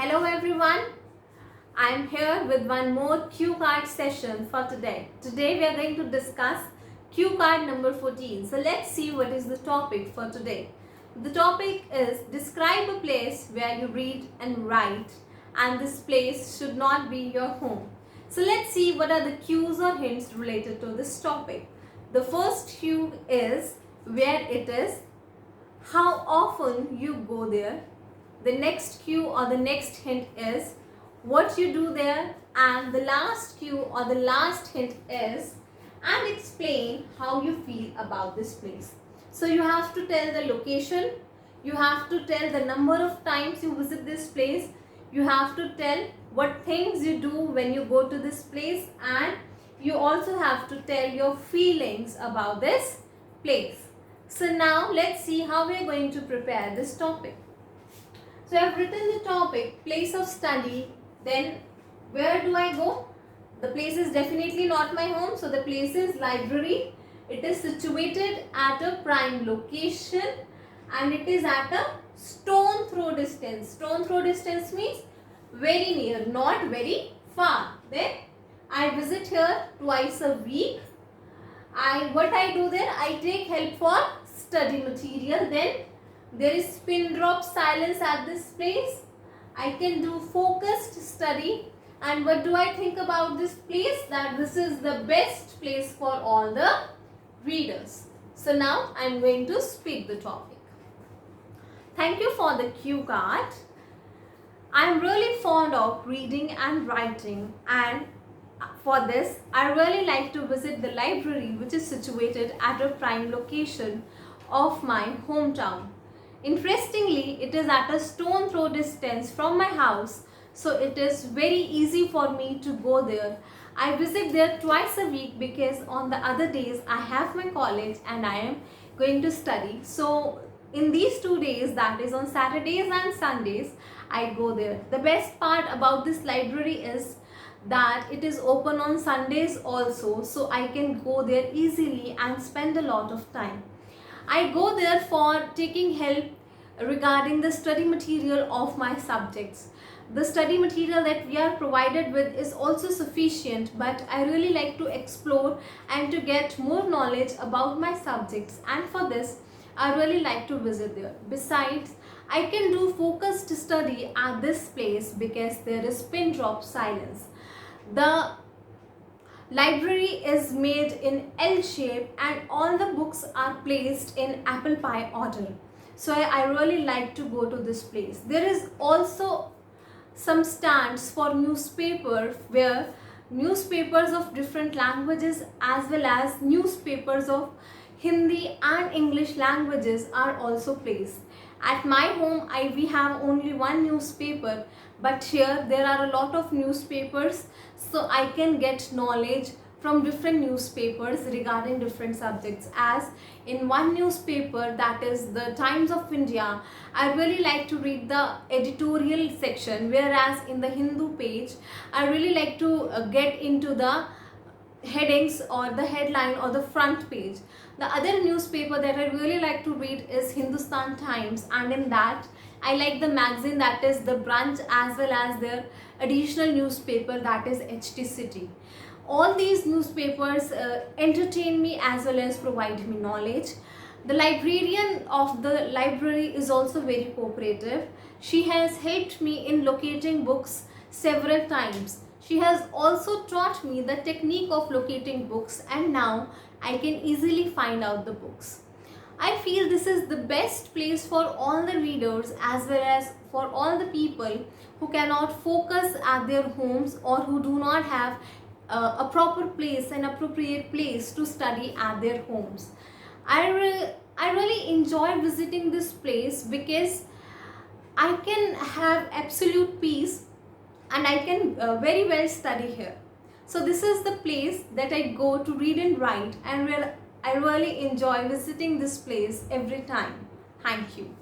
Hello everyone, I am here with one more cue card session for today. Today we are going to discuss cue card number 14. So let's see what is the topic for today. The topic is describe a place where you read and write, and this place should not be your home. So let's see what are the cues or hints related to this topic. The first cue is where it is, how often you go there. The next cue or the next hint is what you do there, and the last cue or the last hint is and explain how you feel about this place. So you have to tell the location, you have to tell the number of times you visit this place, you have to tell what things you do when you go to this place, and you also have to tell your feelings about this place. So now let's see how we are going to prepare this topic. So I have written the topic, place of study. Then where do I go? The place is definitely not my home. So the place is library. It is situated at a prime location and it is at a stone throw distance. Stone throw distance means very near, not very far. Then I visit here twice a week. What I do there, I take help for study material. Then there is pin drop silence at this place. I can do focused study. And what do I think about this place? That this is the best place for all the readers. So now I am going to speak the topic. Thank you for the cue card. I am really fond of reading and writing, and for this I really like to visit the library, which is situated at a prime location of my hometown. Interestingly, it is at a stone throw distance from my house, so it is very easy for me to go there. I visit there twice a week because on the other days I have my college and I am going to study. So in these 2 days, that is on Saturdays and Sundays, I go there. The best part about this library is that it is open on Sundays also, so I can go there easily and spend a lot of time. I go there for taking help regarding the study material of my subjects. The study material that we are provided with is also sufficient, but I really like to explore and to get more knowledge about my subjects, and for this I really like to visit there. Besides, I can do focused study at this place because there is pin drop silence. The library is made in L shape and all the books are placed in apple pie order. So I really like to go to this place. There is also some stands for newspaper where newspapers of different languages as well as newspapers of Hindi and English languages are also placed. At my home, we have only one newspaper, but here there are a lot of newspapers, so I can get knowledge from different newspapers regarding different subjects. As in one newspaper, that is the Times of India, I really like to read the editorial section, whereas in the Hindu page, I really like to get into the headings or the headline or the front page. The other newspaper that I really like to read is Hindustan Times, and in that I like the magazine, that is the Brunch, as well as their additional newspaper, that is HT City. All these newspapers entertain me as well as provide me knowledge. The librarian of the library is also very cooperative. She has helped me in locating books several times. She has also taught me the technique of locating books, and now I can easily find out the books. I feel this is the best place for all the readers as well as for all the people who cannot focus at their homes or who do not have a proper place, an appropriate place to study at their homes. I really enjoy visiting this place because I can have absolute peace and I can very well study here. So this is the place that I go to read and write, and I really enjoy visiting this place every time. Thank you.